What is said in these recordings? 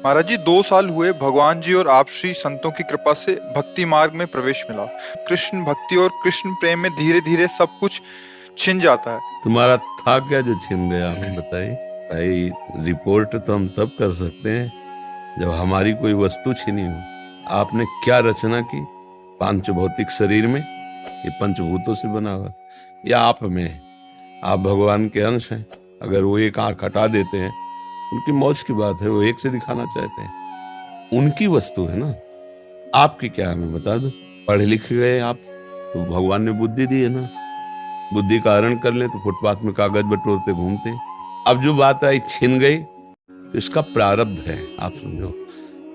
महाराज जी 2 साल हुए भगवान जी और आप श्री संतों की कृपा से भक्ति मार्ग में प्रवेश मिला। कृष्ण भक्ति और कृष्ण प्रेम में धीरे धीरे सब कुछ छिन जाता है। तुम्हारा था क्या जो छिन गया, हमें बताइए भाई। रिपोर्ट तो हम तब कर सकते हैं जब हमारी कोई वस्तु छिनी हो। आपने क्या रचना की पांच भौतिक शरीर में? ये पंचभूतों से बना हुआ, या आप में है? आप भगवान के अंश हैं। अगर वो एक आंख हटा देते हैं उनकी मौज की बात है, वो एक से दिखाना चाहते हैं, उनकी वस्तु है ना। आपकी क्या है हमें बता दो। पढ़े लिखे गए आप तो भगवान ने बुद्धि दी है ना। बुद्धि का हरण कर ले तो फुटपाथ में कागज बटोरते घूमते। अब जो बात आई छिन गई तो इसका प्रारब्ध है। आप समझो,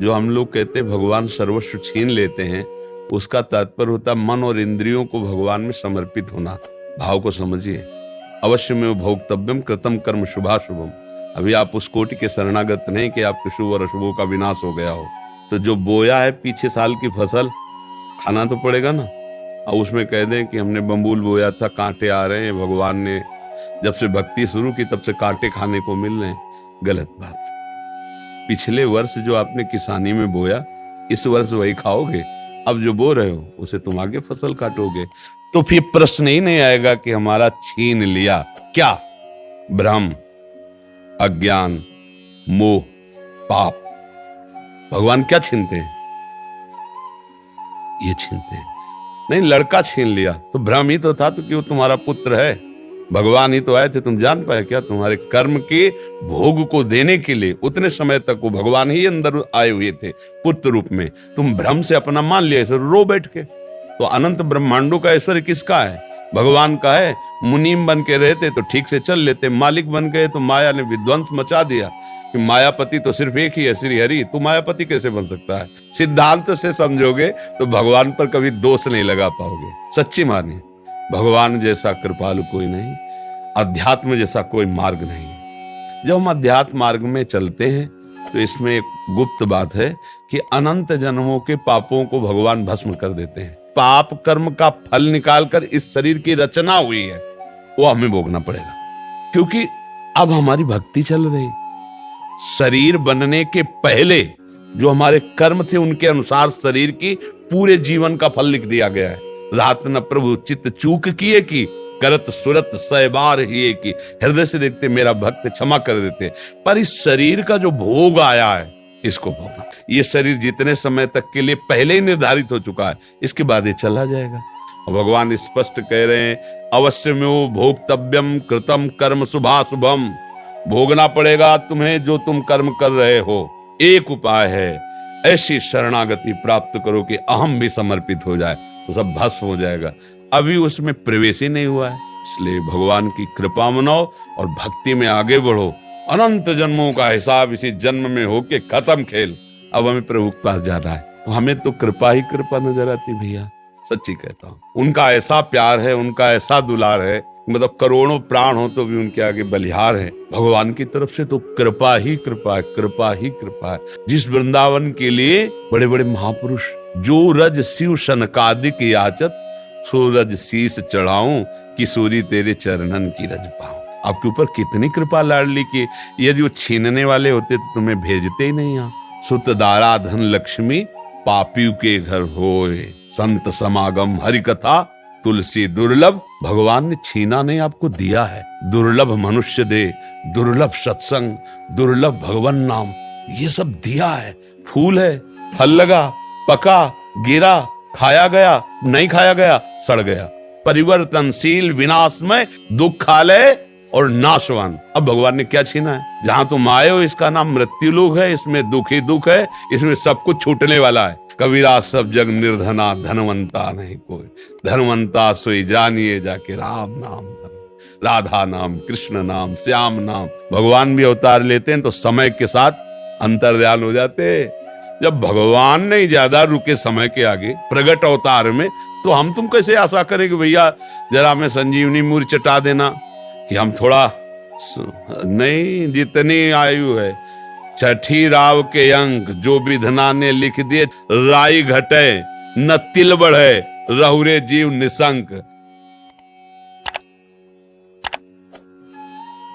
जो हम लोग कहते भगवान सर्वस्व छीन लेते हैं, उसका तात्पर्य होता मन और इंद्रियों को भगवान में समर्पित होना। भाव को समझिए। अवश्य में भोक्तव्यम कृतम कर्म शुभाशुभम। अभी आप उस कोटि के शरणागत नहीं कि आपके शुभ और अशुभों का विनाश हो गया हो। तो जो बोया है पीछे साल की फसल खाना तो पड़ेगा ना। और उसमें कह दें कि हमने बम्बूल बोया था, कांटे आ रहे हैं, भगवान ने जब से भक्ति शुरू की तब से कांटे खाने को मिल रहे हैं। गलत बात। पिछले वर्ष जो आपने किसानी में बोया, इस वर्ष वही खाओगे। अब जो बो रहे हो उसे तुम आगे फसल काटोगे। तो फिर प्रश्न ही नहीं आएगा कि हमारा छीन लिया क्या। भ्रम, अज्ञान, मोह, पाप, भगवान क्या छीनते हैं? ये छीनते हैं। नहीं, लड़का छीन लिया तो भ्रम ही तो था, तो क्यों तुम्हारा पुत्र है। भगवान ही तो आए थे, तुम जान पाए क्या? तुम्हारे कर्म के भोग को देने के लिए उतने समय तक वो भगवान ही अंदर आए हुए थे पुत्र रूप में। तुम भ्रम से अपना मान लिया, रो बैठ के। तो अनंत ब्रह्मांडों का ऐश्वर्य किसका है? भगवान का है। मुनीम बन के रहते तो ठीक से चल लेते, मालिक बन गए तो माया ने विध्वंस मचा दिया कि मायापति तो सिर्फ एक ही है, श्री हरि। तो मायापति कैसे बन सकता है? सिद्धांत से समझोगे तो भगवान पर कभी दोष नहीं लगा पाओगे। सच्ची मानिए, भगवान जैसा कृपालु कोई नहीं, अध्यात्म जैसा कोई मार्ग नहीं। जब हम अध्यात्म मार्ग में चलते हैं तो इसमें एक गुप्त बात है कि अनंत जन्मों के पापों को भगवान भस्म कर देते हैं। पाप कर्म का फल निकालकर इस शरीर की रचना हुई है, वो हमें भोगना पड़ेगा। क्योंकि अब हमारी भक्ति चल रही। शरीर बनने के पहले जो हमारे कर्म थे उनके अनुसार शरीर की पूरे जीवन का फल लिख दिया गया है। रात न प्रभु चित्त चूक किए की, करत सुरत सैबार ही की। हृदय से देखते मेरा भक्त क्षमा कर देते। पर इस शरीर का जो भोग आया है, इसको भोगना। ये शरीर जितने समय तक के लिए पहले ही निर्धारित हो चुका है, इसके बाद ये चला जाएगा। और भगवान स्पष्ट कह रहे हैं, अवश्य में भोक्तव्यम कृतम कर्म शुभाशुभम। भोगना पड़ेगा तुम्हें जो तुम कर्म कर रहे हो। एक उपाय है, ऐसी शरणागति प्राप्त करो कि अहम भी समर्पित हो जाए, तो सब भस्म हो जाएगा। अभी उसमें प्रवेश ही नहीं हुआ है। इसलिए भगवान की कृपा मनाओ और भक्ति में आगे बढ़ो। अनंत जन्मों का हिसाब इसी जन्म में होके खत्म खेल। अब हमें प्रभु के पास जाना है, तो हमें तो कृपा ही कृपा नजर आती भैया। सच्ची कहता हूँ, उनका ऐसा प्यार है, उनका ऐसा दुलार है, मतलब करोड़ों प्राण हो तो भी उनके आगे बलिहार है। भगवान की तरफ से तो कृपा ही कृपा है, कृपा ही कृपा है। जिस वृंदावन के लिए बड़े बड़े महापुरुष, जो रज शिव शनकादिक याचत, सो रज शीस चढ़ाऊं, किशोरी तेरे चरणन की रज पाऊं। आपके ऊपर कितनी कृपा लाडली की। यदि वो छीनने वाले होते तो तुम्हें भेजते ही नहीं यहाँ। सुत दारा धन लक्ष्मी, पापियों के घर होए, संत समागम हरि कथा, तुलसी दुर्लभ। भगवान ने छीना नहीं, आपको दिया है। दुर्लभ मनुष्य दे, दुर्लभ सत्संग, दुर्लभ भगवान नाम, ये सब दिया है। फूल है, फल लगा, पका, गिरा, खाया गया, नहीं खाया गया, सड़ गया। परिवर्तनशील, विनाशमय, दुखालय और नाशवान। अब भगवान ने क्या छीना है? जहां तुम आए हो इसका नाम मृत्यु लोक है, इसमें दुख ही दुख है, इसमें सब कुछ छूटने वाला है। कबीरा सब जग निर्धना, धनवंता नहीं कोई। धनवंता सोई जानिए जाके राम नाम, राधा नाम, कृष्ण नाम, श्याम नाम। भगवान भी अवतार लेते हैं तो समय के साथ अंतर्ध्यान हो जाते हैं। जब भगवान नहीं ज्यादा रुके समय के आगे प्रगट अवतार में, तो हम तुम कैसे आशा करें कि भैया जरा हमें संजीवनी मूर्छ चटा देना, कि हम थोड़ा नहीं। जितनी आयु है, छठी राव के अंक जो विधना ने लिख दिए, राई घटे न तिल बढ़े, रहुरे जीव निशंक।